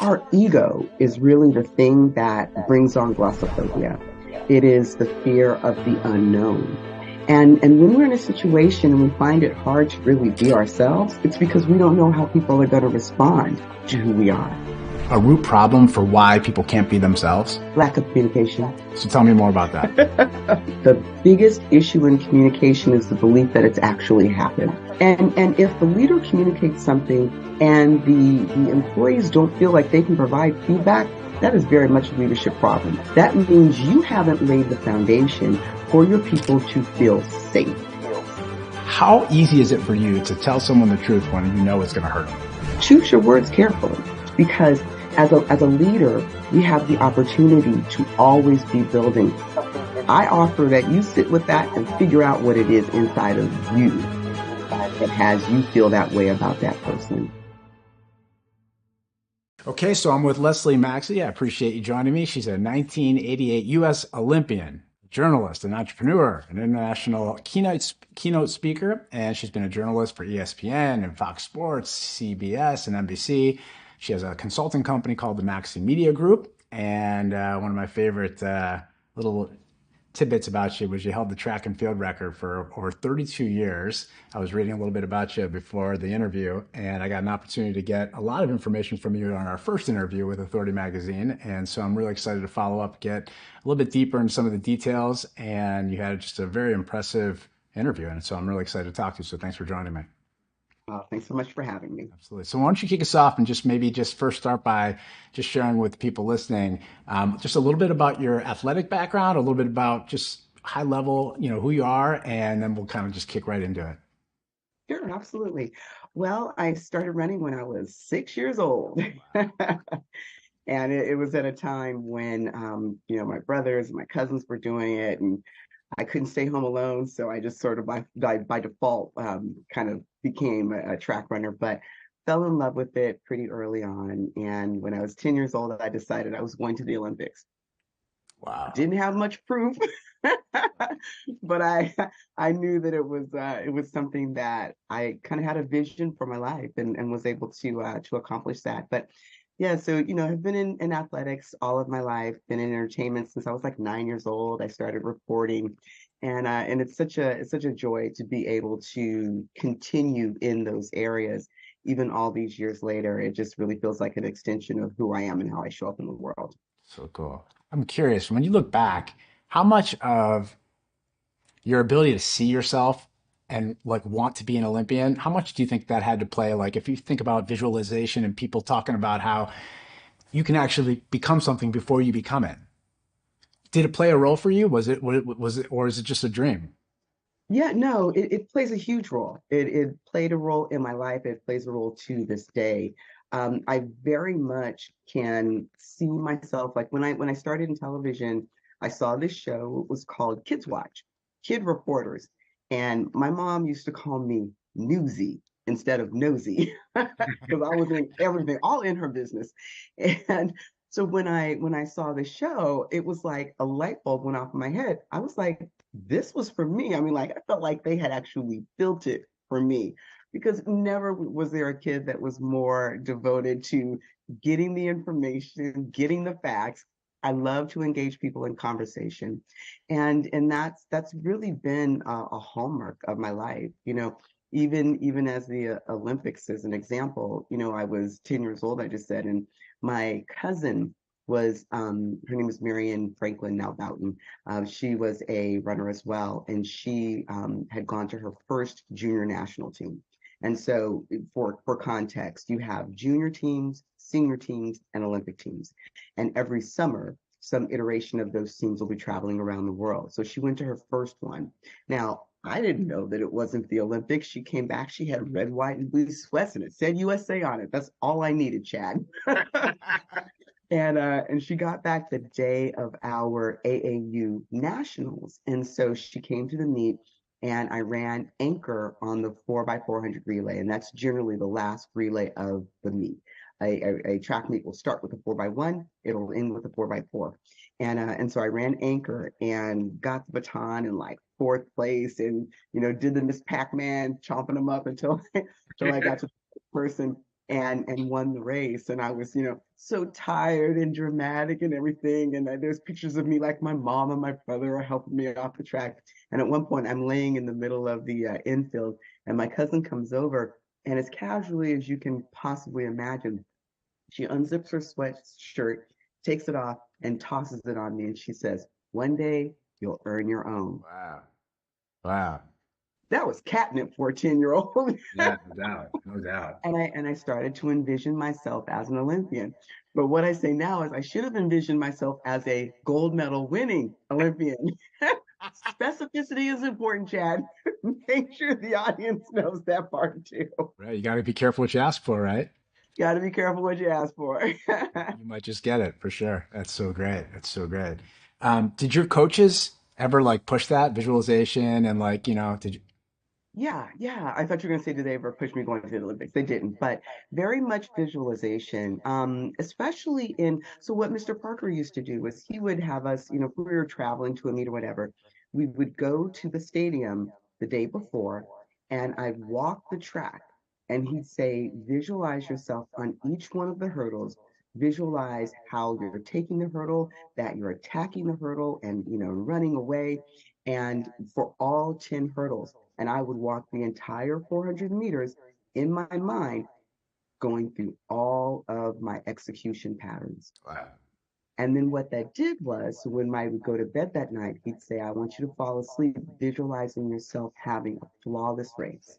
Our ego is really the thing that brings on glossophobia. It is the fear of the unknown. And when we're in a situation and we find it hard to really be ourselves, it's because we don't know how people are going to respond to who we are. A root problem for why people can't be themselves? Lack of communication. So tell me more about that. The biggest issue in communication is the belief that it's actually happened. And if the leader communicates something and the employees don't feel like they can provide feedback, that is very much a leadership problem. That means you haven't laid the foundation for your people to feel safe. How easy is it for you to tell someone the truth when you know it's going to hurt them? Choose your words carefully, because as a leader, we have the opportunity to always be building. I offer that you sit with that and figure out what it is inside of you that has you feel that way about that person. Okay, so I'm with Leslie Maxie. I appreciate you joining me. She's a 1988 U.S. Olympian, journalist, an entrepreneur, an international keynote speaker, and she's been a journalist for ESPN and Fox Sports, CBS, and NBC. She has a consulting company called the Maxie Media Group, and one of my favorite little tidbits about you was you held the track and field record for over 32 years. I was reading a little bit about you before the interview, and I got an opportunity to get a lot of information from you on our first interview with Authority Magazine. And so I'm really excited to follow up, get a little bit deeper into some of the details. And you had just a very impressive interview. And so I'm really excited to talk to you. So thanks for joining me. Thanks so much for having me. Absolutely. So why don't you kick us off and just first start by just sharing with people listening, just a little bit about your athletic background, a little bit about just high level, who you are, and then we'll kind of just kick right into it. Sure, absolutely. Well, I started running when I was 6 years old. And it was at a time when, my brothers and my cousins were doing it, and I couldn't stay home alone. So I just sort of by default kind of became a track runner, but fell in love with it pretty early on. And when I was 10 years old, I decided I was going to the Olympics. Wow. Didn't have much proof, but I knew that it was something that I kind of had a vision for my life and was able to accomplish that. But yeah, so I've been in athletics all of my life, been in entertainment since I was like 9 years old. I started reporting, and it's such a joy to be able to continue in those areas, even all these years later. It just really feels like an extension of who I am and how I show up in the world. So cool. I'm curious, when you look back, how much of your ability to see yourself and like want to be an Olympian, how much do you think that had to play? Like if you think about visualization and people talking about how you can actually become something before you become it. Did it play a role for you? Was it, or is it just a dream? Yeah, no, it plays a huge role. It played a role in my life. It plays a role to this day. I very much can see myself like when I started in television, I saw this show. It was called Kids Watch, Kid Reporters, and my mom used to call me Newsy instead of Nosy because I was in everything, all in her business. And so when I saw the show, it was like a light bulb went off in my head. I was like, this was for me. I mean, like I felt like they had actually built it for me because never was there a kid that was more devoted to getting the information, getting the facts. I love to engage people in conversation, and that's really been a hallmark of my life. Even as the Olympics as an example. I was 10 years old. I just said, and my cousin was her name was Marion Franklin, now Boughton. She was a runner as well, and she had gone to her first junior national team. And so, for context, you have junior teams, senior teams, and Olympic teams. And every summer, some iteration of those teams will be traveling around the world. So she went to her first one. Now, I didn't know that it wasn't the Olympics. She came back, she had red, white, and blue sweats, and it said USA on it. That's all I needed, Chad. And she got back the day of our AAU nationals. And so she came to the meet, and I ran anchor on the 4x400 relay. And that's generally the last relay of the meet. A track meet will start with a 4x1, it'll end with a 4x4. And so I ran anchor and got the baton in like fourth place, and did the Miss Pac-Man, chomping them up until I got to the person. and won the race. And I was, so tired and dramatic and everything. And there's pictures of me like my mom and my brother are helping me off the track. And at one point, I'm laying in the middle of the infield, and my cousin comes over, and as casually as you can possibly imagine, she unzips her sweatshirt, takes it off, and tosses it on me. And she says, "One day you'll earn your own." Wow. Wow. That was catnip for a 10-year-old. Yeah, no doubt. No doubt. And I started to envision myself as an Olympian. But what I say now is I should have envisioned myself as a gold medal winning Olympian. Specificity is important, Chad. Make sure the audience knows that part too. Right. You got to be careful what you ask for, right? Got to be careful what you ask for. You might just get it for sure. That's so great. That's so great. Did your coaches ever like push that visualization and like, did you? Yeah, yeah. I thought you were going to say, did they ever push me going to the Olympics? They didn't, but very much visualization, especially so what Mr. Parker used to do was he would have us, if we were traveling to a meet or whatever, we would go to the stadium the day before and I'd walk the track and he'd say, visualize yourself on each one of the hurdles, visualize how you're taking the hurdle, that you're attacking the hurdle and, running away. And for all 10 hurdles, and I would walk the entire 400 meters in my mind, going through all of my execution patterns. Wow. And then what that did was, so when I would go to bed that night, he'd say, I want you to fall asleep visualizing yourself having a flawless race.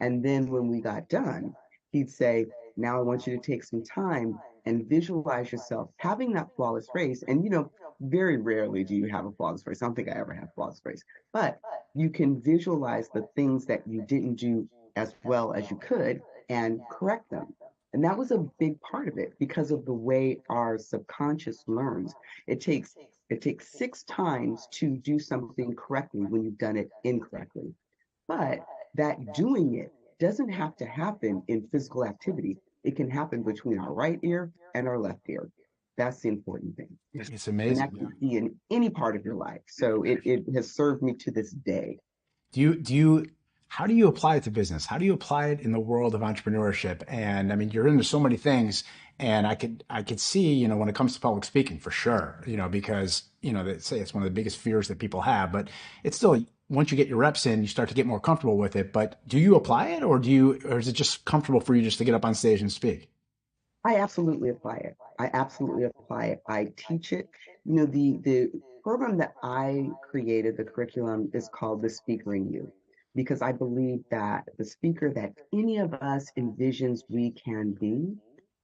And then when we got done, he'd say, now I want you to take some time and visualize yourself having that flawless race. And, very rarely do you have a flawless race. I don't think I ever had a flawless race, but you can visualize the things that you didn't do as well as you could and correct them. And that was a big part of it because of the way our subconscious learns. It takes it takes 6 times to do something correctly when you've done it incorrectly. But that doing it doesn't have to happen in physical activity. It can happen between our right ear and our left ear. That's the important thing. It's And amazing. that Yeah. can be in any part of your life. So it has served me to this day. How do you apply it to business? How do you apply it in the world of entrepreneurship? And I mean, you're into so many things, and I could see, when it comes to public speaking for sure, because, they say it's one of the biggest fears that people have, but it's still, once you get your reps in, you start to get more comfortable with it. But do you apply it or is it just comfortable for you just to get up on stage and speak? I absolutely apply it. I absolutely apply it. I teach it. The program that I created, the curriculum is called The Speaker in You, because I believe that the speaker that any of us envisions we can be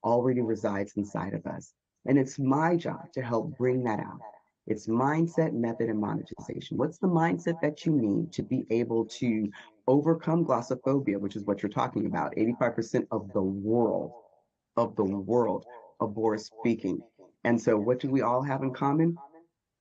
already resides inside of us. And it's my job to help bring that out. It's mindset, method, and monetization. What's the mindset that you need to be able to overcome glossophobia, which is what you're talking about? 85% of the world abhors speaking. And so, what do we all have in common?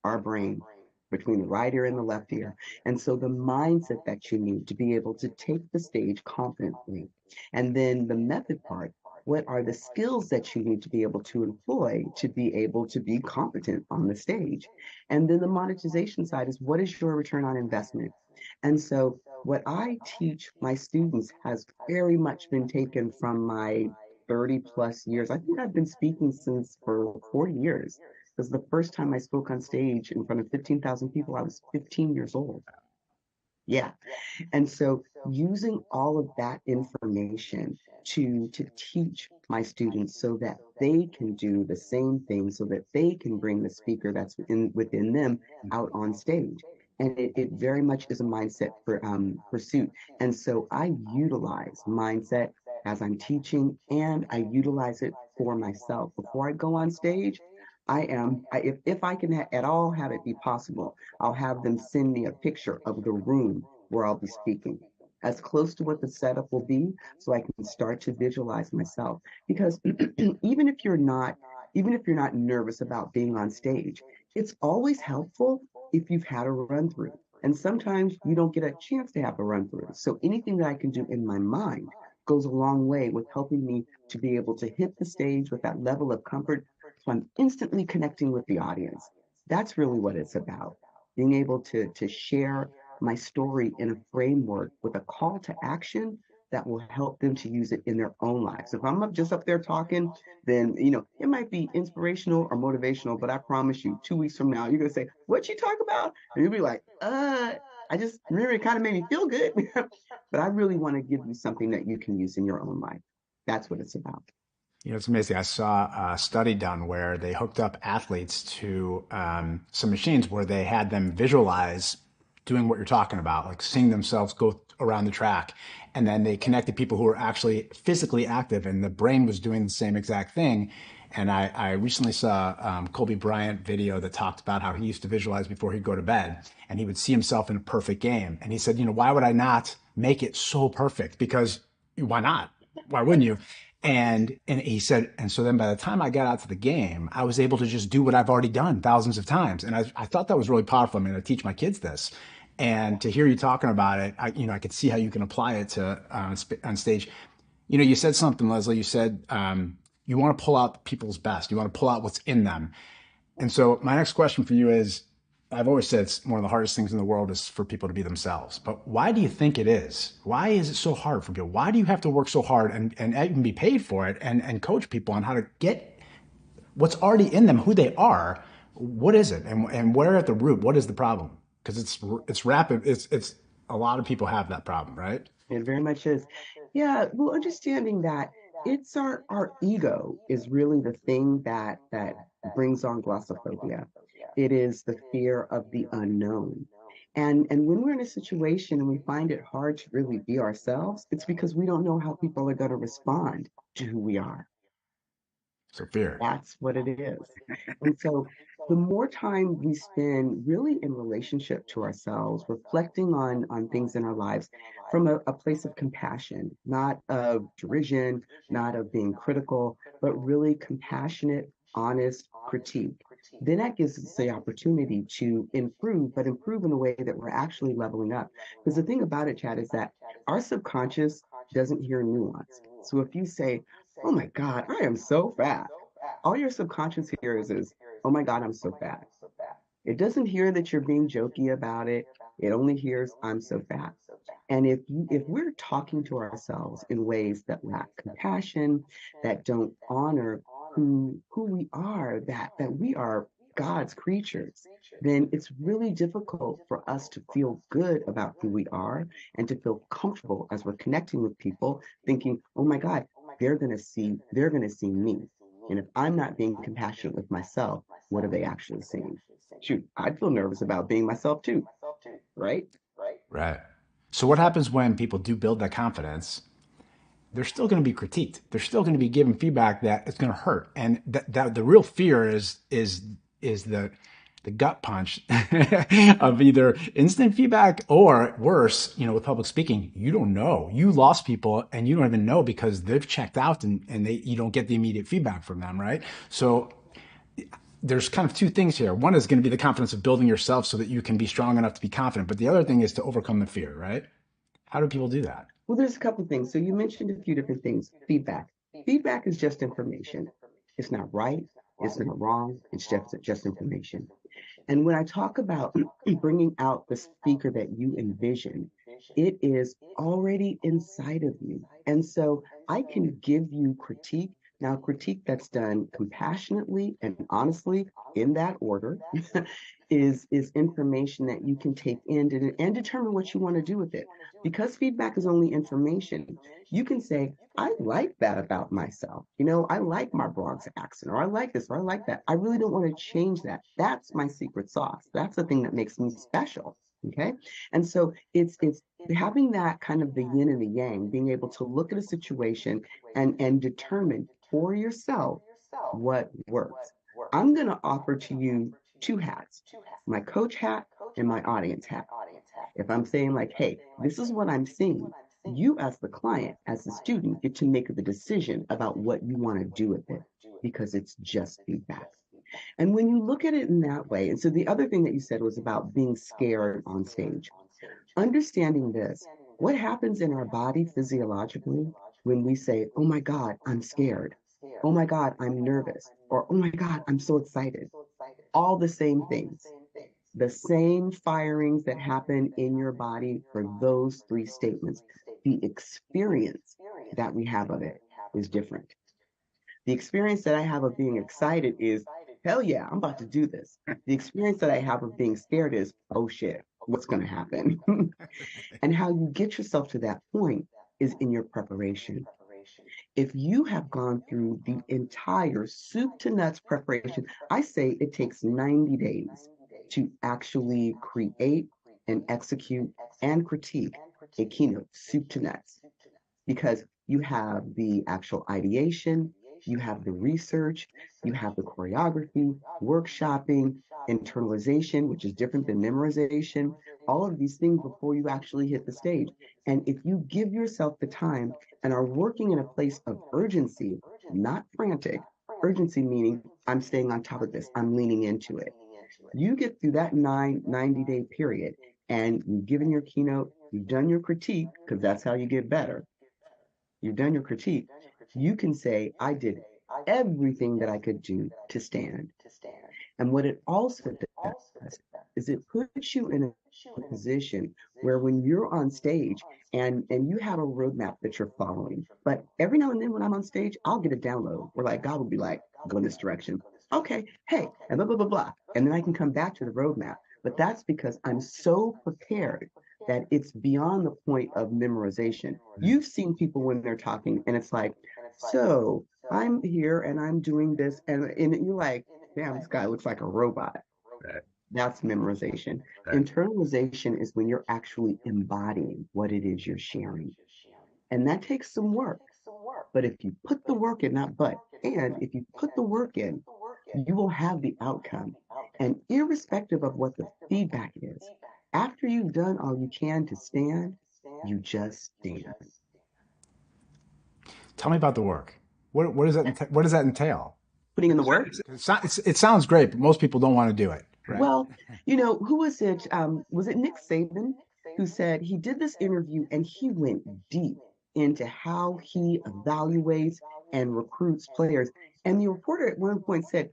Our brain, between the right ear and the left ear. And so, the mindset that you need to be able to take the stage confidently. And then the method part. What are the skills that you need to be able to employ to be able to be competent on the stage? And then the monetization side is, what is your return on investment? And so, what I teach my students has very much been taken from my 30 plus years. I think I've been speaking since for 40 years. Because the first time I spoke on stage in front of 15,000 people, I was 15 years old. Yeah. And so using all of that information to teach my students so that they can do the same thing, so that they can bring the speaker that's within them out on stage. And it very much is a mindset for pursuit. And so I utilize mindset as I'm teaching, and I utilize it for myself. Before I go on stage, if I can at all have it be possible, I'll have them send me a picture of the room where I'll be speaking, as close to what the setup will be, so I can start to visualize myself. Because even if you're not, even if you're not nervous about being on stage, it's always helpful if you've had a run through. And sometimes you don't get a chance to have a run through. So anything that I can do in my mind goes a long way with helping me to be able to hit the stage with that level of comfort. So I'm instantly connecting with the audience. That's really what it's about. Being able to share my story in a framework with a call to action that will help them to use it in their own lives. If I'm just up there talking, then it might be inspirational or motivational, but I promise you, 2 weeks from now, you're gonna say, "What you talk about?" And you'll be like, I just remember it kind of made me feel good." But I really want to give you something that you can use in your own life. That's what it's about. It's amazing. I saw a study done where they hooked up athletes to some machines where they had them visualize doing what you're talking about, like seeing themselves go around the track. And then they connected people who were actually physically active, and the brain was doing the same exact thing. And I recently saw Kobe Bryant video that talked about how he used to visualize before he'd go to bed, and he would see himself in a perfect game. And he said, why would I not make it so perfect? Because why not? Why wouldn't you? And he said, and so then by the time I got out to the game, I was able to just do what I've already done thousands of times. And I thought that was really powerful. I mean, I teach my kids this. And to hear you talking about it, I could see how you can apply it to on stage. You said something, Leslie. You said you want to pull out people's best. You want to pull out what's in them. And so my next question for you is, I've always said it's one of the hardest things in the world is for people to be themselves. But why do you think it is? Why is it so hard for people? Why do you have to work so hard and even be paid for it and coach people on how to get what's already in them, who they are? What is it? And where at the root? What is the problem? Because it's rapid. It's a lot of people have that problem, right? It very much is. Yeah, well, understanding that it's our ego is really the thing that brings on glossophobia. It is the fear of the unknown. And when we're in a situation and we find it hard to really be ourselves, it's because we don't know how people are going to respond to who we are. So fear. That's what it is. And so the more time we spend really in relationship to ourselves, reflecting on things in our lives from a place of compassion, not of derision, not of being critical, but really compassionate, honest critique, then that gives us the opportunity to improve, but improve in a way that we're actually leveling up. Because the thing about it, Chad, is that our subconscious doesn't hear nuance. So if you say, "Oh my God, I am so fat," all your subconscious hears is, "Oh my God, I'm so fat." It doesn't hear that you're being jokey about it. It only hears, "I'm so fat." And if we're talking to ourselves in ways that lack compassion, that don't honor who we are, that we are God's creatures, then it's really difficult for us to feel good about who we are and to feel comfortable as we're connecting with people, thinking, "Oh my God, they're gonna see me." And if I'm not being compassionate with myself, what are they actually seeing? Shoot, I'd feel nervous about being myself too, right? Right. So what happens when people do build that confidence? They're still going to be critiqued. They're still going to be given feedback that it's going to hurt, and that the real fear is the gut punch of either instant feedback or worse, with public speaking, you don't know. You lost people and you don't even know because they've checked out and you don't get the immediate feedback from them, right? So there's kind of two things here. One is going to be the confidence of building yourself so that you can be strong enough to be confident. But the other thing is to overcome the fear, right? How do people do that? Well, there's a couple of things. So you mentioned a few different things. Feedback. Feedback is just information. It's not right. It's not wrong. It's just information. And when I talk about bringing out the speaker that you envision, it is already inside of you. And so I can give you critique. Now, critique that's done compassionately and honestly in that order is information that you can take in and determine what you want to do with it. Because feedback is only information, you can say, "I like that about myself. I like my Bronx accent, or I like this, or I like that. I really don't want to change that. That's my secret sauce. That's the thing that makes me special." Okay. And so it's having that kind of the yin and the yang, being able to look at a situation and determine for yourself what works. I'm going to offer to you two hats, my coach hat and my audience hat. If I'm saying, like, "Hey, this is what I'm seeing," you as the client, as the student, get to make the decision about what you want to do with it because it's just feedback. And when you look at it in that way, and so the other thing that you said was about being scared on stage, understanding this, what happens in our body physiologically when we say, "Oh my God, I'm scared. Oh my God, I'm nervous," or "Oh my God, I'm so excited." All the same things, the same firings that happen in your body for those three statements. the experience that we have of it is different. The experience that I have of being excited is, hell yeah, I'm about to do this. The experience that I have of being scared is, oh shit, what's going to happen? And how you get yourself to that point is in your preparation. If you have gone through the entire soup to nuts preparation, I say it takes 90 days to actually create and execute and critique a keynote soup to nuts because you have the actual ideation, you have the research, you have the choreography, workshopping, internalization, which is different than memorization, all of these things before you actually hit the stage. And if you give yourself the time and are working in a place of urgency, not frantic, urgency meaning I'm staying on top of this, I'm leaning into it. You get through that 90-day period and you've given your keynote, you've done your critique, because that's how you get better, you've done your critique, you can say, I did everything that I could do to stand. And what it also does is it puts you in a position where when you're on stage and you have a roadmap that you're following, but every now and then when I'm on stage, I'll get a download where like God will be like, go in this direction. Okay, hey, and blah, blah, blah, blah. And then I can come back to the roadmap. But that's because I'm so prepared that it's beyond the point of memorization. You've seen people when they're talking, and it's like, so I'm here and I'm doing this, and you're like, damn, this guy looks like a robot. Right. That's memorization. Right. Internalization is when you're actually embodying what it is you're sharing. And that takes some work. But if you put the work in, not but, and if you put the work in, you will have the outcome. And irrespective of what the feedback is, after you've done all you can to stand, you just stand. Tell me about the work. What does what does that entail? Putting in the work. It sounds great, but most people don't want to do it. Right. Well, who was it? Was it Nick Saban who said he did this interview and he went deep into how he evaluates and recruits players. And the reporter at one point said,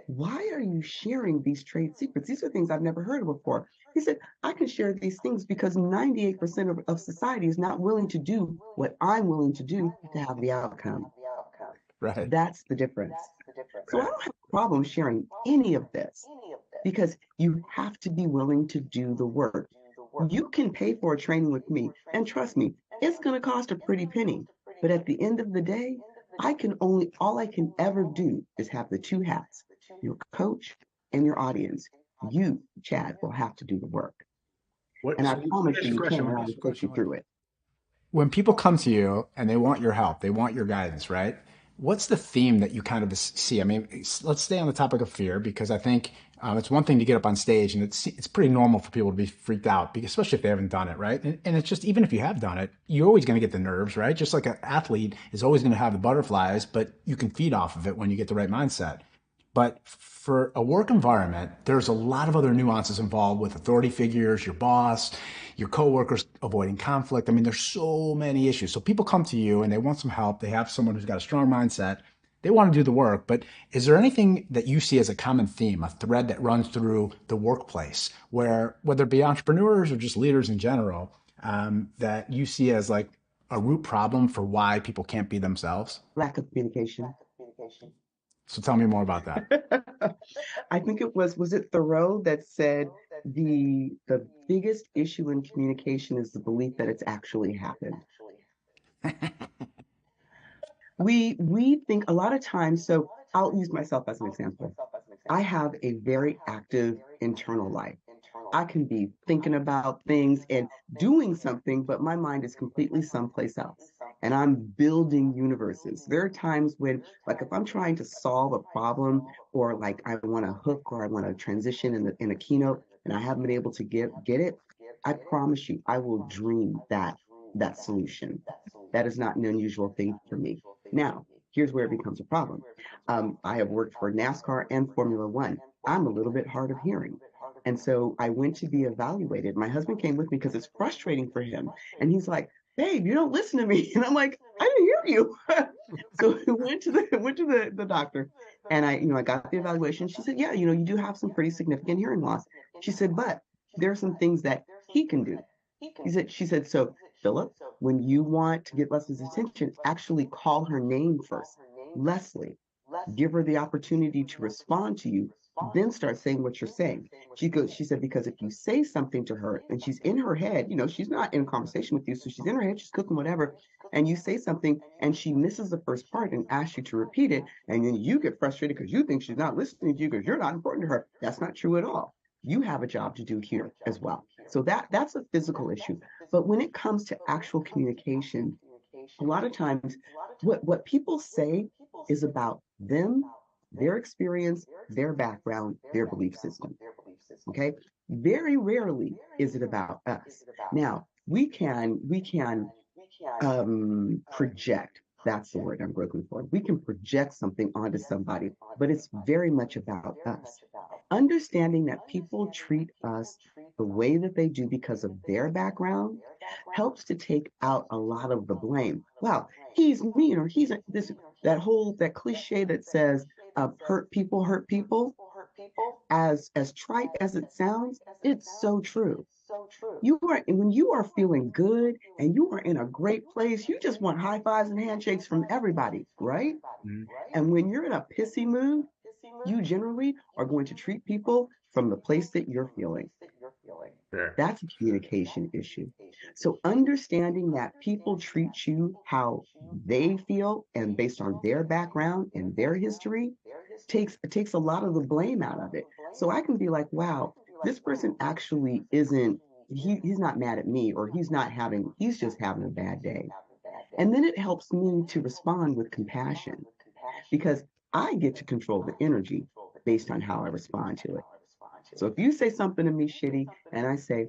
why are you sharing these trade secrets? These are things I've never heard of before. He said, I can share these things because 98% of society is not willing to do what I'm willing to do to have the outcome. Right. That's the difference. So I don't have a problem sharing any of this because you have to be willing to do the work. You can pay for a training with me, and trust me, it's going to cost a pretty penny. But at the end of the day, all I can ever do is have the two hats, your coach and your audience. You, Chad, will have to do the work. And I promise you, you can, and I'll coach you through it. When people come to you and they want your help, they want your guidance, right? What's the theme that you kind of see? I mean, let's stay on the topic of fear because I think it's one thing to get up on stage and it's pretty normal for people to be freaked out, because, especially if they haven't done it, right? And it's just, even if you have done it, you're always going to get the nerves, right? Just like an athlete is always going to have the butterflies, but you can feed off of it when you get the right mindset. But for a work environment, there's a lot of other nuances involved with authority figures, your boss, your coworkers, avoiding conflict. I mean, there's so many issues. So people come to you and they want some help. They have someone who's got a strong mindset. They want to do the work. But is there anything that you see as a common theme, a thread that runs through the workplace, where whether it be entrepreneurs or just leaders in general, that you see as like a root problem for why people can't be themselves? Lack of communication. So tell me more about that. I think was it Thoreau that said the biggest issue in communication is the belief that it's actually happened. We think a lot of times, so I'll use myself as an example. I have a very active internal life. I can be thinking about things and doing something, but my mind is completely someplace else. And I'm building universes. There are times when, like, if I'm trying to solve a problem, or like I want to hook or I want to transition in a keynote and I haven't been able to get it, I promise you, I will dream that solution. That is not an unusual thing for me. Now, here's where it becomes a problem. I have worked for NASCAR and Formula One. I'm a little bit hard of hearing. And so I went to be evaluated. My husband came with me because it's frustrating for him. And he's like, babe, you don't listen to me. And I'm like, I didn't hear you. So I went to the doctor, and I got the evaluation. She said, yeah, you do have some pretty significant hearing loss. She said, but there are some things that he can do. She said, so Philip, when you want to get Leslie's attention, actually call her name first. Leslie, give her the opportunity to respond to you, then start saying what you're saying. She said, because if you say something to her and she's in her head, she's not in conversation with you, so she's in her head, she's cooking whatever, and you say something and she misses the first part and asks you to repeat it, and then you get frustrated because you think she's not listening to you because you're not important to her. That's not true at all. You have a job to do here as well. So that's a physical issue. But when it comes to actual communication, a lot of times what people say is about them, their experience, their background, their belief system. Okay. Very rarely is it about us. Now, we can project. That's the word I'm looking for. We can project something onto somebody, but it's very much about us. Understanding that people treat us the way that they do because of their background helps to take out a lot of the blame. Wow, he's mean, or he's this, that cliche that says hurt people, as trite as it sounds, it's so true. You are When you are feeling good and you are in a great place, you just want high fives and handshakes from everybody, right? Mhm. And when you're in a pissy mood, you generally are going to treat people from the place that you're feeling. Sure. That's a communication issue. So understanding that people treat you how they feel and based on their background and their history takes a lot of the blame out of it. So I can be like, wow, this person actually isn't he's not mad at me, or he's just having a bad day. And then it helps me to respond with compassion because I get to control the energy based on how I respond to it. So if you say something to me shitty and I say,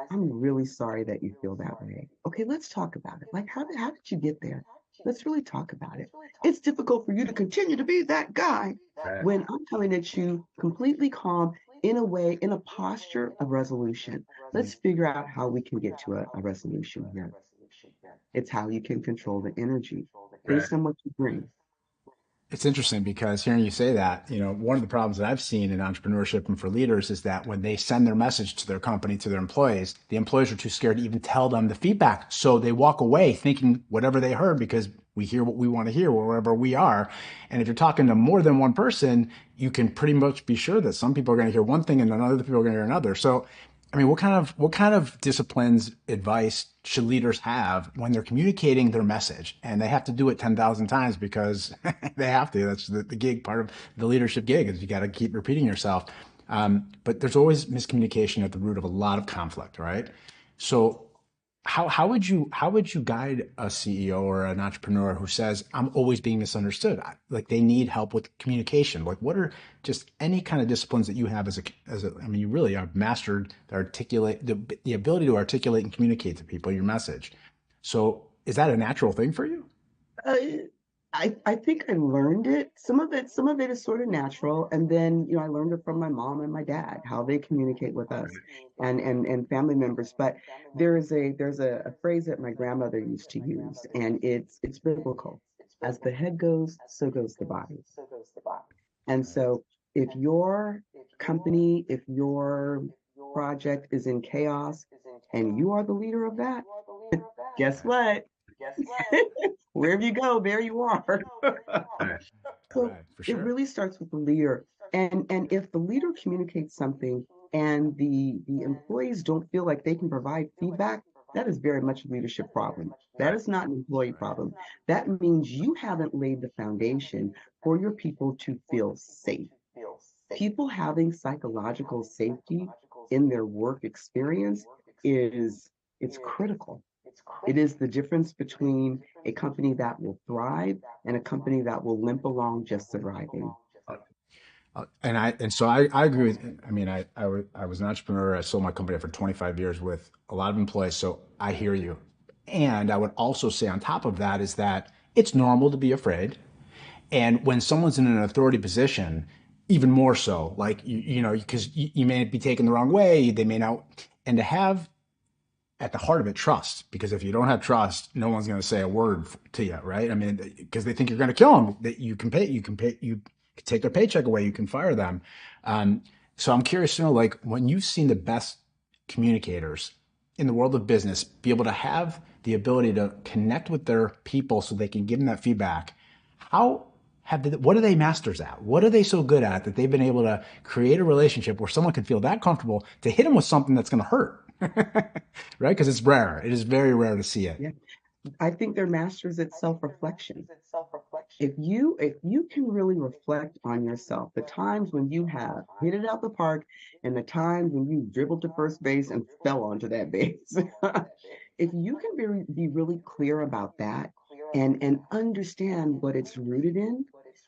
I'm really sorry that you feel that way. Okay, let's talk about it. Like, how did you get there? Let's really talk about it. It's difficult for you to continue to be that guy Right. when I'm coming at you completely calm, in a way, in a posture of resolution. Let's figure out how we can get to a resolution here. It's how you can control the energy Right. based on what you bring. It's interesting because hearing you say that, one of the problems that I've seen in entrepreneurship and for leaders is that when they send their message to their company, to their employees, the employees are too scared to even tell them the feedback. So they walk away thinking whatever they heard because we hear what we want to hear wherever we are. And if you're talking to more than one person, you can pretty much be sure that some people are going to hear one thing and other people are going to hear another. So I mean, what kind of disciplines advice should leaders have when they're communicating their message and they have to do it 10,000 times because they have to? That's the gig part of the leadership gig is you got to keep repeating yourself. But there's always miscommunication at the root of a lot of conflict, right? So how would you guide a CEO or an entrepreneur who says I'm always being misunderstood? Like they need help with communication. Like what are just any kind of disciplines that you have as a I mean you really have mastered the ability to articulate and communicate to people your message. So is that a natural thing for you? Uh, I think I learned it. Some of it is sort of natural, and then I learned it from my mom and my dad, how they communicate with us, and family members. But there's a phrase that my grandmother used to use, and it's biblical. As the head goes, so goes the body. And so if your company, if your project is in chaos, and you are the leader of that, guess what? Wherever you go, there you are. Right. So Right, for it sure. really starts with the leader. And if the leader communicates something and the employees don't feel like they can provide feedback, that is very much a leadership problem. That Right. is not an employee problem. That means you haven't laid the foundation for your people to feel safe. People having psychological safety in their work experience is it's critical. It is the difference between a company that will thrive and a company that will limp along just surviving. And so I agree with. I mean, I was an entrepreneur. I sold my company for 25 years with a lot of employees. So I hear you. And I would also say on top of that is that it's normal to be afraid. And when someone's in an authority position, even more so, like because you may be taken the wrong way, they may not, and to have at the heart of it trust, because if you don't have trust, no one's going to say a word to you, right? I mean, because they think you're going to kill them, that you can take their paycheck away, you can fire them. So I'm curious to know, like, when you've seen the best communicators in the world of business be able to have the ability to connect with their people so they can give them that feedback. How what are they masters at? What are they so good at that they've been able to create a relationship where someone can feel that comfortable to hit them with something that's going to hurt? Right? Because it's rare. It is very rare to see it. Yeah. I think they're masters at self-reflection. If you can really reflect on yourself, the times when you have hit it out the park and the times when you dribbled to first base and fell onto that base, if you can be really clear about that and understand what it's rooted in,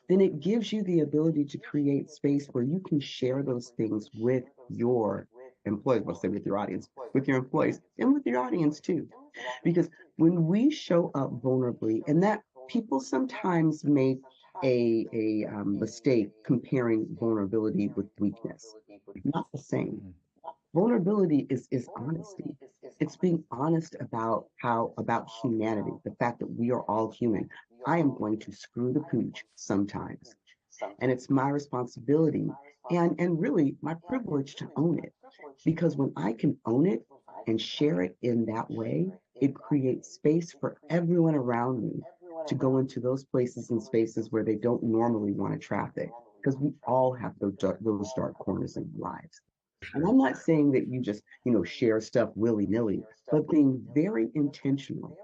then it gives you the ability to create space where you can share those things with your employees, let's say with your audience, with your employees, and with your audience too. Because when we show up vulnerably, and that people sometimes make a mistake comparing vulnerability with weakness. Not the same. Vulnerability is honesty. It's being honest about about humanity, the fact that we are all human. I am going to screw the pooch sometimes, and it's my responsibility and really my privilege to own it. Because when I can own it and share it in that way, it creates space for everyone around me to go into those places and spaces where they don't normally want to traffic. Because we all have those dark corners in our lives. And I'm not saying that you just, share stuff willy-nilly, but being very intentional.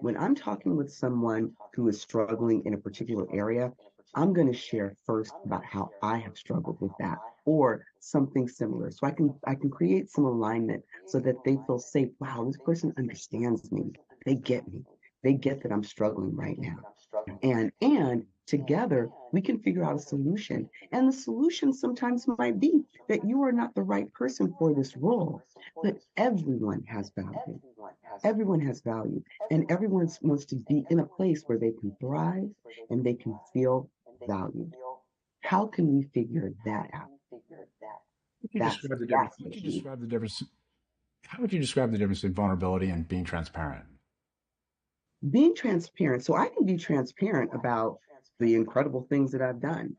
When I'm talking with someone who is struggling in a particular area, I'm going to share first about how I have struggled with that or something similar. So I can create some alignment so that they feel safe. Wow, this person understands me. They get me. They get that I'm struggling right now. And together we can figure out a solution. And the solution sometimes might be that you are not the right person for this role, but everyone has value. Everyone has value, and everyone wants to be in a place where they can thrive and they can feel valued. How can we figure that out? Would you That's describe the difference? that's How the would you key. describe the difference? How would you describe the difference in vulnerability and being transparent? Being transparent, so I can be transparent about the incredible things that I've done.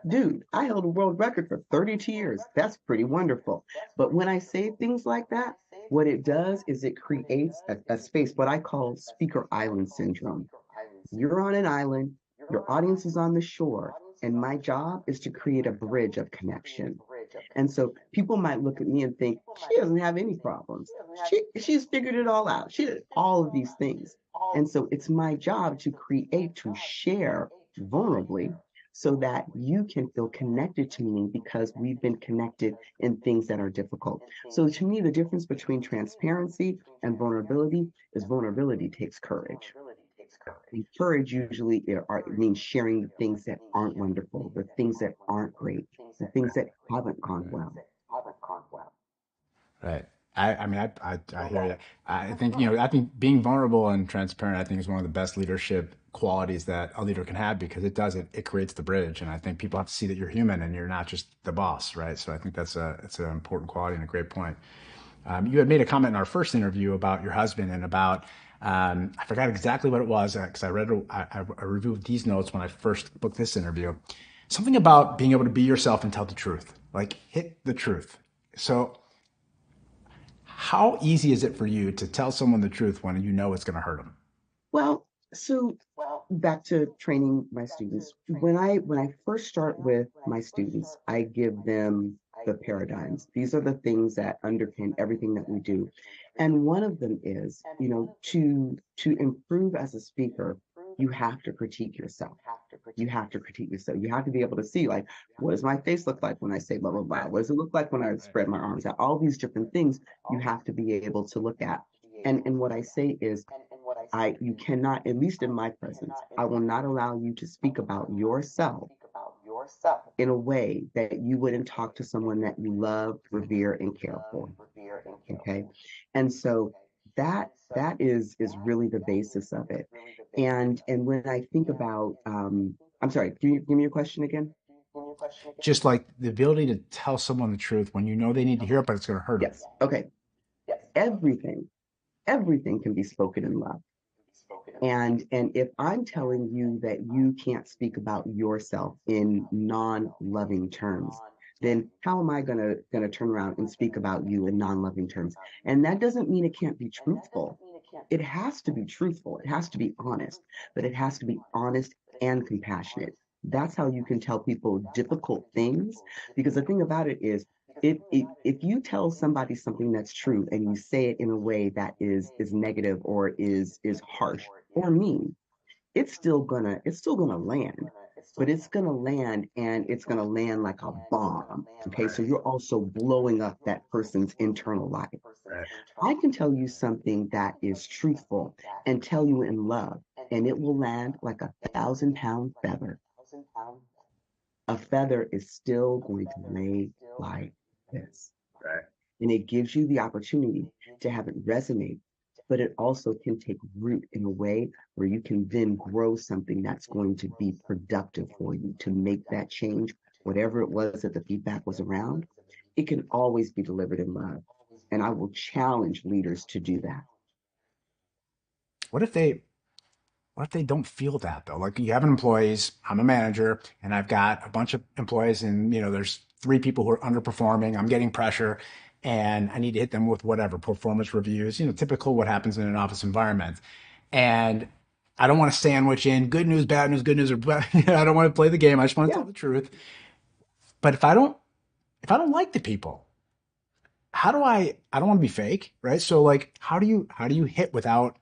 Dude, I held a world record for 32 years. That's pretty wonderful. But when I say things like that, what it does is it creates a space, what I call speaker island syndrome. You're on an island, your audience is on the shore, and my job is to create a bridge of connection. And so people might look at me and think, she doesn't have any problems. She's figured it all out. She did all of these things. And so it's my job to create, to share vulnerably so that you can feel connected to me because we've been connected in things that are difficult. So to me, the difference between transparency and vulnerability takes courage. And courage usually means sharing the things that aren't wonderful, the things that aren't great, the things that haven't gone Right. well. Right. I hear you. I think, I think being vulnerable and transparent, I think is one of the best leadership qualities that a leader can have because it creates the bridge. And I think people have to see that you're human and you're not just the boss, right? So I think it's an important quality and a great point. You had made a comment in our first interview about your husband and about, I forgot exactly what it was because I reviewed these notes when I first booked this interview. Something about being able to be yourself and tell the truth, like hit the truth. So how easy is it for you to tell someone the truth when you know it's going to hurt them? Well, so back to training my students. When I first start with my students, I give them the paradigms. These are the things that underpin everything that we do. And one of them is, to improve as a speaker, you have to critique yourself. You have to critique yourself. You have to be able to see, like, what does my face look like when I say blah, blah, blah? What does it look like when I spread my arms out? All these different things you have to be able to look at. And what I say is, you cannot, at least in my presence, I will not allow you to speak about yourself in a way that you wouldn't talk to someone that you love, revere, and care for. Okay. And so that is really the basis of it. And when I think about I'm sorry, can you give me your question again? Just like the ability to tell someone the truth when you know they need to hear it, but it's going to hurt them. Yes. Okay. Everything, everything can be spoken in love. And if I'm telling you that you can't speak about yourself in non-loving terms, then how am I gonna turn around and speak about you in non-loving terms? And that doesn't mean it can't be truthful. it has to be truthful, it has to be honest, but it has to be honest and compassionate. That's how you can tell people difficult things. Because the thing about it is, if you tell somebody something that's true and you say it in a way that is negative or is harsh or mean, it's still gonna land, but it's gonna land and it's gonna land like a bomb. Okay, so you're also blowing up that person's internal life. Right. I can tell you something that is truthful and tell you in love, and it will land like a 1,000 pound feather. A feather is still going to lay like this. Right. And it gives you the opportunity to have it resonate, but it also can take root in a way where you can then grow something that's going to be productive for you to make that change, whatever it was that the feedback was around. It can always be delivered in love. And I will challenge leaders to do that. What if they what if they don't feel that though? Like you have employees, I'm a manager, and I've got a bunch of employees, and there's three people who are underperforming. I'm getting pressure, and I need to hit them with whatever performance reviews. Typical what happens in an office environment. And I don't want to sandwich in good news, or bad. I don't want to play the game. I just want to tell Yeah. the truth. But if I don't like the people, how do I don't want to be fake, right? So like, how do you hit without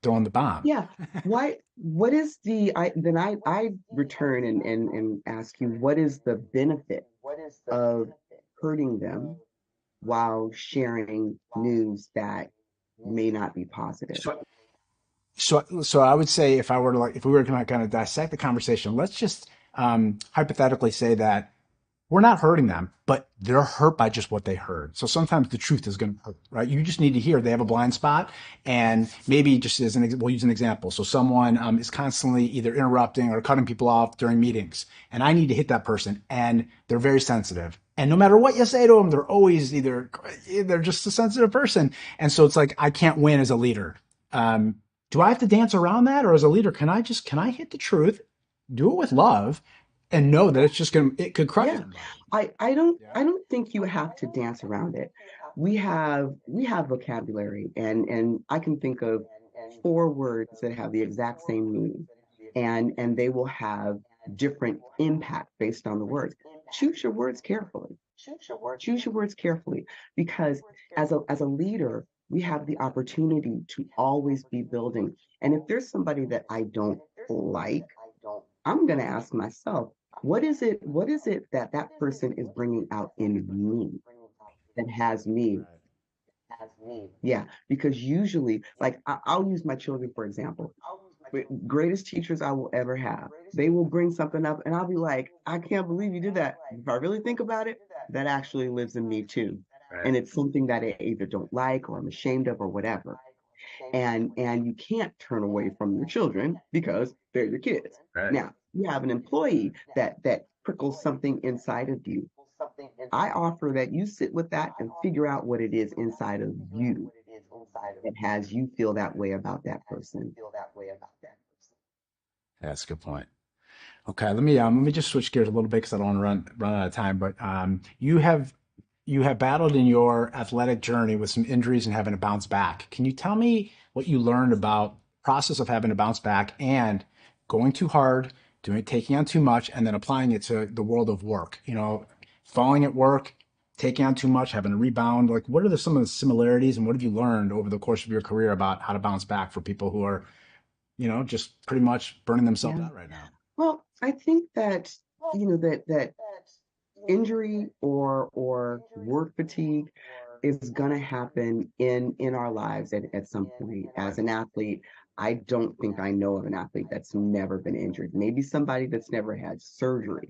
throwing the bomb? Yeah. Why, what is I return and ask you, what is the benefit of hurting them while sharing news that may not be positive? So so I would say if we were to kind of dissect the conversation, let's just hypothetically say that we're not hurting them, but they're hurt by just what they heard. So sometimes the truth is going to hurt, right? You just need to hear they have a blind spot, and maybe just we'll use an example. So someone is constantly either interrupting or cutting people off during meetings, and I need to hit that person, and they're very sensitive. And no matter what you say to them, they're always they're just a sensitive person, and so it's like I can't win as a leader. Do I have to dance around that, or as a leader, can I hit the truth, do it with love, and know that it could crush Yeah. somebody? I don't think you have to dance around it. We have vocabulary, and I can think of four words that have the exact same meaning, and they will have different impact based on the words. Choose your words carefully. Choose your words carefully, because as a leader, we have the opportunity to always be building. And if there's somebody that I don't like, I'm going to ask myself, what is it that that person is bringing out in me that has me? Right. Yeah, because usually, like I'll use my children for example. Greatest teachers I will ever have. They will bring something up, and I'll be like, I can't believe you did that. If I really think about it, that actually lives in me too. Right. And it's something that I either don't like or I'm ashamed of or whatever. And you can't turn away from your children because they're your kids. Right. Now, you have an employee that prickles something inside of you. I offer that you sit with that and figure out what it is inside of you that has you feel that way about that person. That's a good point. Okay, let me just switch gears a little bit because I don't want to run out of time. But you have battled in your athletic journey with some injuries and having to bounce back. Can you tell me what you learned about the process of having to bounce back and going too hard, taking on too much, and then applying it to the world of work? Falling at work, taking on too much, having to rebound. Like, what are some of the similarities, and what have you learned over the course of your career about how to bounce back for people who are, just pretty much burning themselves Yeah. out right now? Well, I think that that injury or work fatigue is going to happen in our lives at some point. As an athlete, I don't think I know of an athlete that's never been injured. Maybe somebody that's never had surgery,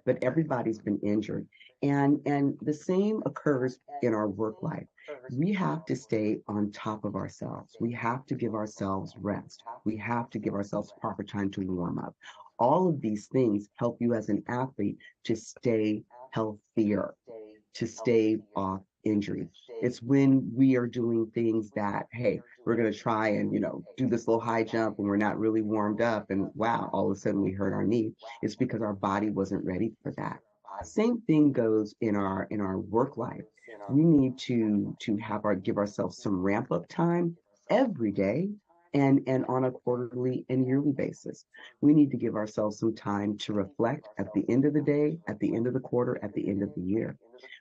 but everybody's been injured. And the same occurs in our work life. We have to stay on top of ourselves. We have to give ourselves rest. We have to give ourselves proper time to warm up. All of these things help you as an athlete to stay healthier, to stave off injury. It's when we are doing things that, hey, we're going to try and, do this little high jump and we're not really warmed up. And wow, all of a sudden we hurt our knee. It's because our body wasn't ready for that. Same thing goes in our work life. We need to have our give ourselves some ramp up time every day and on a quarterly and yearly basis. We need to give ourselves some time to reflect at the end of the day, at the end of the quarter, at the end of the year.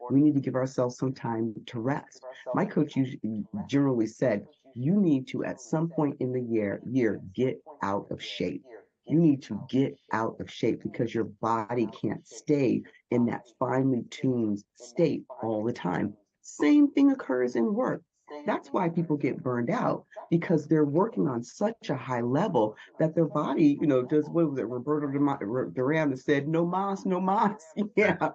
We need to give ourselves some time to rest. My coach usually, generally said, you need to, at some point in the year, get out of shape. You need to get out of shape because your body can't stay in that finely tuned state all the time. Same thing occurs in work. That's why people get burned out because they're working on such a high level that their body, does what was it? Duran that said, no mas, no mas. Right. Yeah.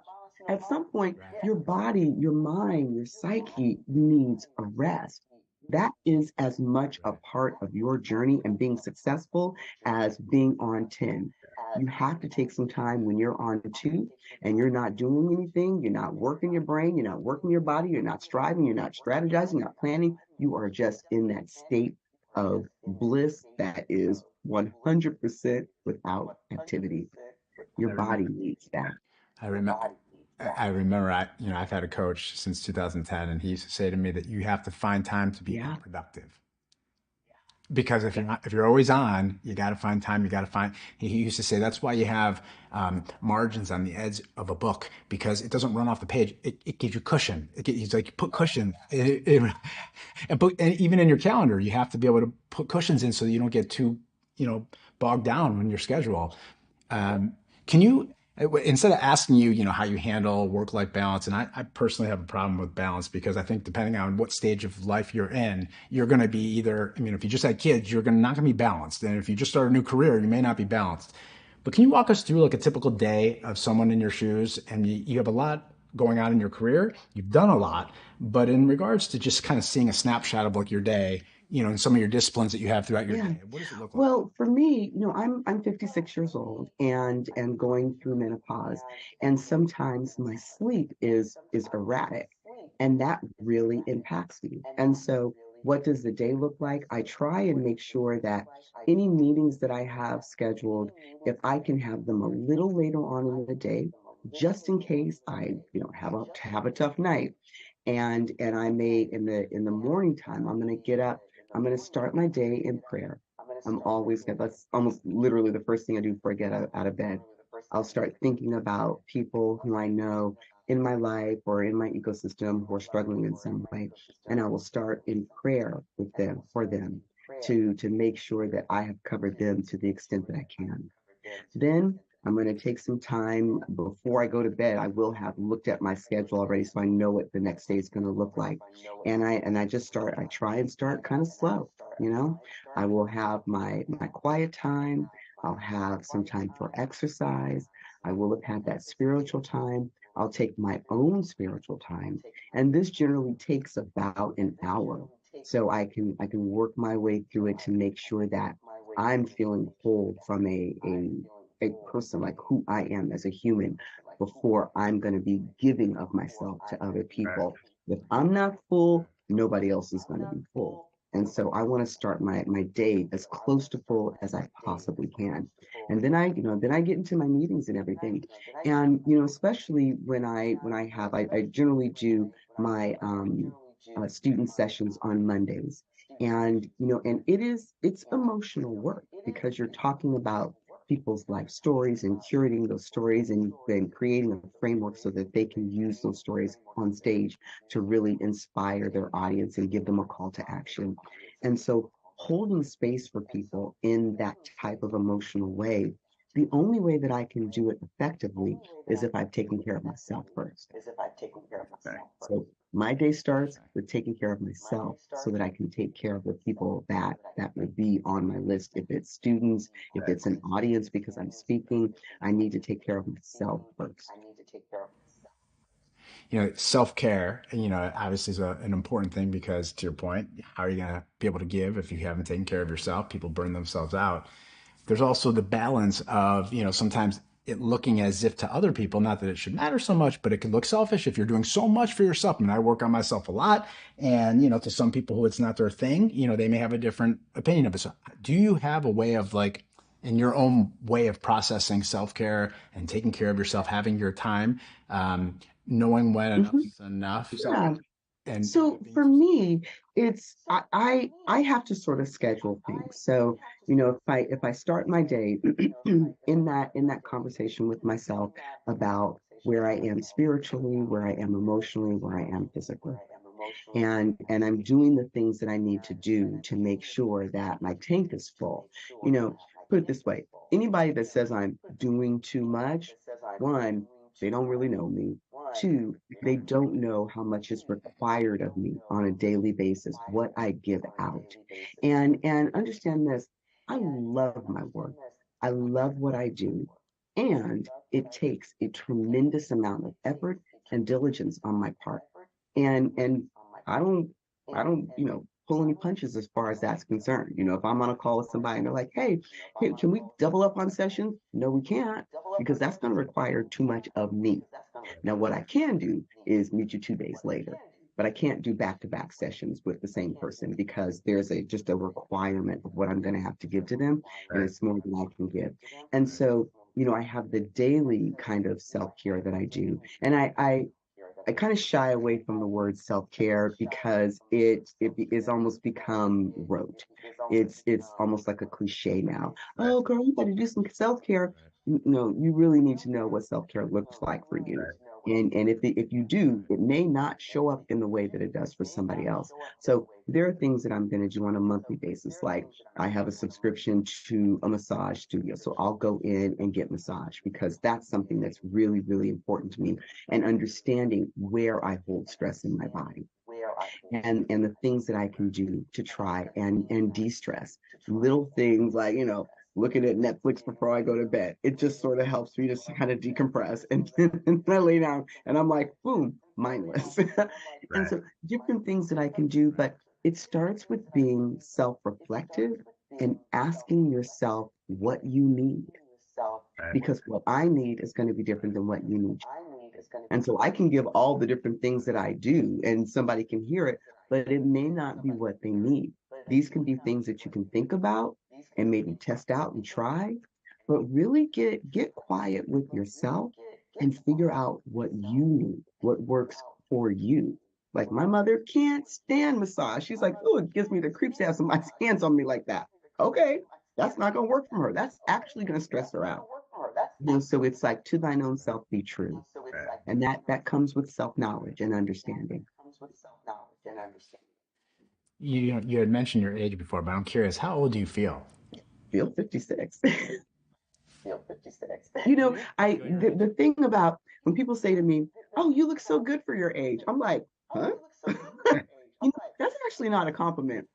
At some point, your body, your mind, your psyche needs a rest. That is as much a part of your journey and being successful as being on 10. You have to take some time when you're on two and you're not doing anything, you're not working your brain, you're not working your body, you're not striving, you're not strategizing, you're not planning. You are just in that state of bliss that is 100% without activity. Your I remember. body needs that. I remember. I remember. I've had a coach since 2010, and he used to say to me that you have to find time to be Yeah. unproductive. Because if you're always on, you got to find time. You got to find. He used to say that's why you have margins on the edge of a book because it doesn't run off the page. It gives you cushion. He's like, you put cushion. And even in your calendar, you have to be able to put cushions in so that you don't get too, you know, bogged down in your schedule. Can you, instead of asking you, how you handle work-life balance, and I personally have a problem with balance because I think depending on what stage of life you're in, you're going to be either, I mean, if you just had kids, you're not going to be balanced. And if you just start a new career, you may not be balanced. But can you walk us through like a typical day of someone in your shoes and you have a lot going on in your career, you've done a lot, but in regards to just kind of seeing a snapshot of like your day, and some of your disciplines that you have throughout your Yeah. day, what does it look like? Well, for me, I'm 56 years old and going through menopause, and sometimes my sleep is erratic, and that really impacts me. And so, what does the day look like? I try and make sure that any meetings that I have scheduled, if I can have them a little later on in the day, just in case I, have a tough night, and I may in the morning time, I'm going to get up. I'm going to start my day in prayer. That's almost literally the first thing I do before I get out of bed. I'll start thinking about people who I know in my life or in my ecosystem who are struggling in some way. And I will start in prayer with them, for them, to make sure that I have covered them to the extent that I can. Then I'm going to take some time before I go to bed. I will have looked at my schedule already, so I know what the next day is going to look like. And I just start. I try and start kind of slow. You know, I will have my quiet time. I'll have some time for exercise. I will have had that spiritual time. I'll take my own spiritual time, and this generally takes about an hour. So I can work my way through it to make sure that I'm feeling whole from a person, like who I am as a human, before I'm going to be giving of myself to other Right. people. If I'm not full, nobody else is going to be full. And so I want to start my day as close to full as I possibly can. And then I get into my meetings and everything. And, especially when I generally do my student sessions on Mondays. And it's emotional work because you're talking about people's life stories and curating those stories and then creating a framework so that they can use those stories on stage to really inspire their audience and give them a call to action. And so holding space for people in that type of emotional way, the only way that I can do it effectively is if I've taken care of myself first. Okay. So my day starts with taking care of myself so that I can take care of the people that will be on my list. If it's students, if Right. it's an audience because I'm speaking, I need to take care of myself first. Self-care, obviously is an important thing because to your point, how are you going to be able to give if you haven't taken care of yourself? People burn themselves out. There's also the balance of, sometimes it looking as if to other people, not that it should matter so much, but it can look selfish if you're doing so much for yourself. I mean, I work on myself a lot. And, to some people who it's not their thing, they may have a different opinion of it. So do you have a way of like, in your own way of processing self-care and taking care of yourself, having your time, knowing when enough Mhm. is enough, Yeah. and So being for me, it's I have to sort of schedule things. So, if I start my day in that conversation with myself about where I am spiritually, where I am emotionally, where I am physically, and I'm doing the things that I need to do to make sure that my tank is full. Put it this way, anybody that says I'm doing too much, one, they don't really know me. Two, they don't know how much is required of me on a daily basis, what I give out. And understand this, I love my work. I love what I do. And it takes a tremendous amount of effort and diligence on my part. And I don't I don't, pull any punches as far as that's concerned. If I'm on a call with somebody and they're like, hey, can we double up on sessions? No, we can't, because that's going to require too much of me. Now, what I can do is meet you 2 days later, but I can't do back-to-back sessions with the same person because there's just a requirement of what I'm going to have to give to them, and right, it's more than I can give. And so, I have the daily kind of self-care that I do, and I kind of shy away from the word self-care because it is almost become rote. It's almost like a cliche now. right, Oh, girl, you got to do some self-care. No, you really need to know what self-care looks like for you. right, And if you do, it may not show up in the way that it does for somebody else. So there are things that I'm going to do on a monthly basis. Like I have a subscription to a massage studio. So I'll go in and get massage because that's something that's really, really important to me, and understanding where I hold stress in my body and the things that I can do to try and de-stress. Little things like, looking at Netflix before I go to bed. It just sort of helps me just kind of decompress and I lay down and I'm like, boom, mindless. And right, so different things that I can do, but it starts with being self-reflective and asking yourself what you need, right. because what I need is going to be different than what you need. And so I can give all the different things that I do and somebody can hear it, but it may not be what they need. These can be things that you can think about and maybe test out and try, but really get quiet with yourself and figure out what you need, what works for you. Like my mother can't stand massage. She's like, oh, it gives me the creeps to have somebody's hands on me like that. Okay, that's not gonna work for her. That's actually gonna stress her out. So it's like to thine own self be true. Right. And that comes with self-knowledge and understanding. You had mentioned your age before, but I'm curious, how old do you feel? Feel 56. Really? You feel your The age? thing about when people say to me, "Oh, you look so good for your age," I'm like, "Huh?" That's actually not a compliment.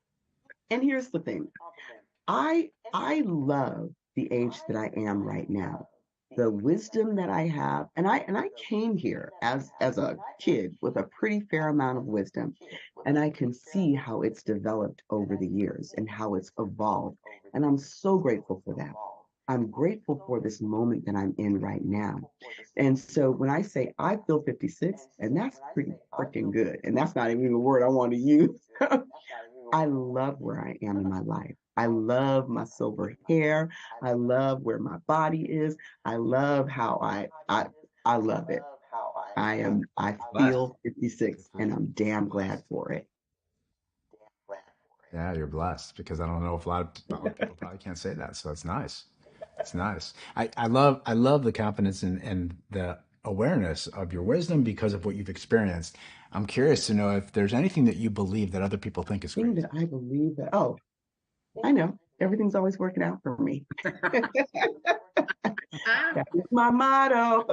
And here's the thing. I love the age that I am right now. The wisdom that I have, and I came here as a kid with a pretty fair amount of wisdom, and I can see how it's developed over the years and how it's evolved. And I'm so grateful for that. I'm grateful for this moment that I'm in right now. And so when I say I feel 56, and that's pretty freaking good, and that's not even the word I want to use. I love where I am in my life. I love my silver hair. I love where my body is. I love how I love it. I Blessed. feel 56 and I'm damn glad for it. Yeah, you're blessed because I don't know if a lot of people probably can't say that. So it's nice. It's nice. I love the confidence and the awareness of your wisdom because of what you've experienced. I'm curious to know if there's anything that you believe that other people think is Thing crazy. that I believe that, oh, I know everything's always working out for me. That is my motto.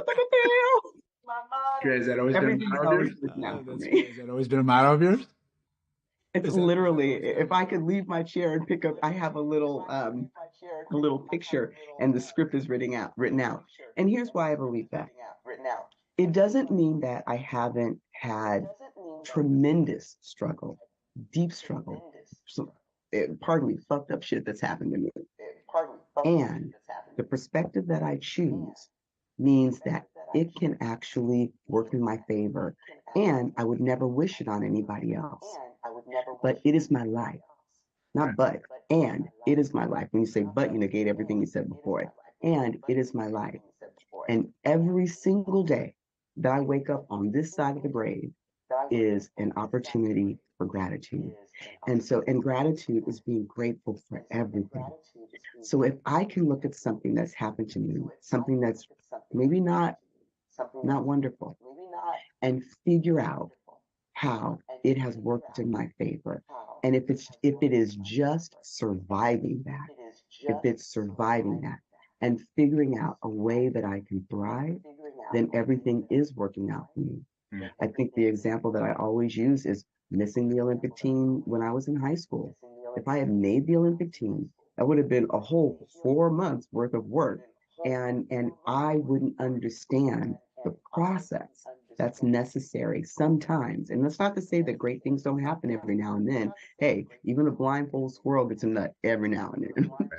Has that always been a Everything's motto of yours? always working out for That's me. great. Has that always been a motto of yours? It's Is that literally, always been a if I could leave my chair and pick up, I have a little picture and the script is written out. And here's why I believe that. It doesn't mean that I haven't had tremendous struggle, deep struggle, some, pardon me, fucked up shit that's happened to me. And the perspective that I choose means that it can actually work in my favor. And I would never wish it on anybody else. But it is my life. not but, and it is my life. When you say but, you negate everything you said before it. And it is my life. And every single day that I wake up on this side of the grave is an opportunity for gratitude. And gratitude is being grateful for everything. So if I can look at something that's happened to me, something that's maybe not wonderful, and figure out how it has worked in my favor. And if it is just surviving that, if it's surviving that and figuring out a way that I can thrive, then everything is working out for me. Mm. I think the example that I always use is missing the Olympic team when I was in high school. If I had made the Olympic team, that would have been a whole 4 months worth of work. And I wouldn't understand the process that's necessary sometimes. And that's not to say that great things don't happen every now and then. Hey, even a blindfold squirrel gets a nut every now and then. Right.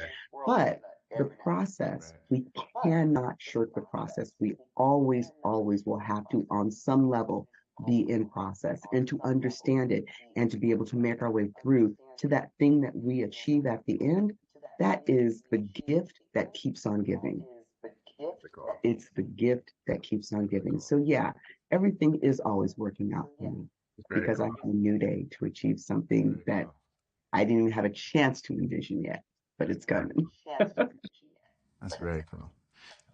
But the process, we cannot shirk the process. We always, always will have to, on some level, be in process and to understand it and to be able to make our way through to that thing that we achieve at the end. That is the gift that keeps on giving. Very cool. It's the gift that keeps on giving. So, yeah, everything is always working out for me Very because I cool. have a new day to achieve something Very that cool. I didn't even have a chance to envision yet, but it's coming. That's very cool.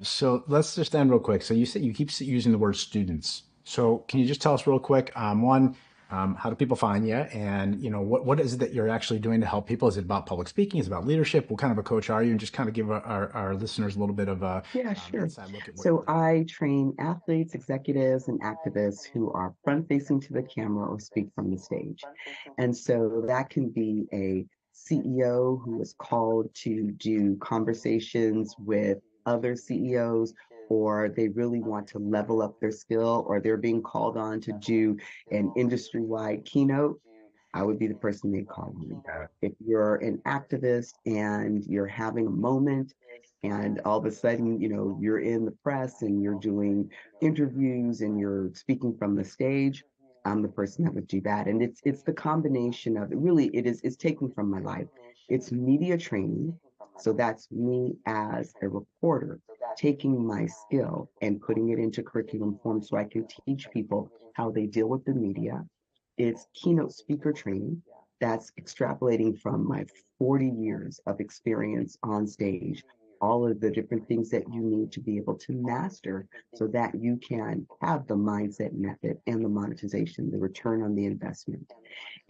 So let's just end real quick. So you said you keep using the word students. So can you just tell us real quick, one, how do people find you? And what is it that you're actually doing to help people? Is it about public speaking? Is it about leadership? What kind of a coach are you? And just kind of give our listeners a little bit of a Yeah, sure. inside look at what So you're doing. I train athletes, executives, and activists who are front facing to the camera or speak from the stage. And so that can be a CEO who is called to do conversations with other CEOs, or they really want to level up their skill, or they're being called on to do an industry wide keynote. I would be the person they call on. Got If you're an activist and you're having a moment, and all of a sudden, you're in the press and you're doing interviews and you're speaking from the stage, I'm the person that would do that. And it's the combination of it. Really, it's taken from my life. It's media training. So that's me as a reporter taking my skill and putting it into curriculum form so I can teach people how they deal with the media. It's keynote speaker training that's extrapolating from my 40 years of experience on stage, all of the different things that you need to be able to master so that you can have the mindset method and the monetization, the return on the investment.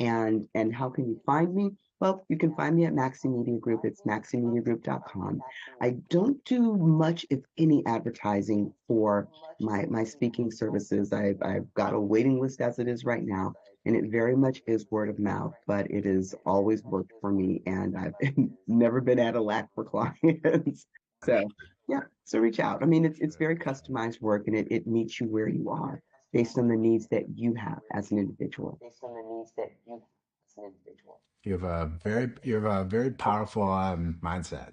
And how can you find me? Well, you can find me at Maxie Media Group. It's maxiemediagroup.com. I don't do much, if any, advertising for my speaking services. I've got a waiting list as it is right now, and it very much is word of mouth, but it has always worked for me, and I've never been at a lack for clients. So yeah, so reach out. I mean, it's very customized work, and it meets you where you are based on the needs that you have as an individual. You have a very powerful mindset.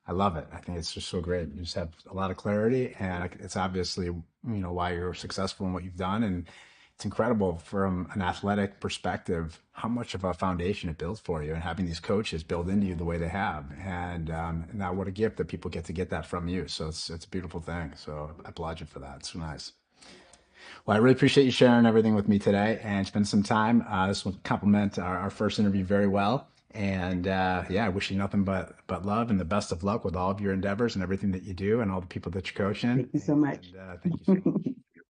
I love it. I think it's just so great. You just have a lot of clarity, and it's obviously why you're successful in what you've done, and it's incredible from an athletic perspective how much of a foundation it builds for you, and having these coaches build into you the way they have, and now what a gift that people get to get that from you. So it's a beautiful thing. So I applaud you for that. It's so nice. Well, I really appreciate you sharing everything with me today and spend some time. This will complement our first interview very well. And yeah, I wish you nothing but love and the best of luck with all of your endeavors and everything that you do and all the people that you're coaching. Thank you so much. And thank you so much.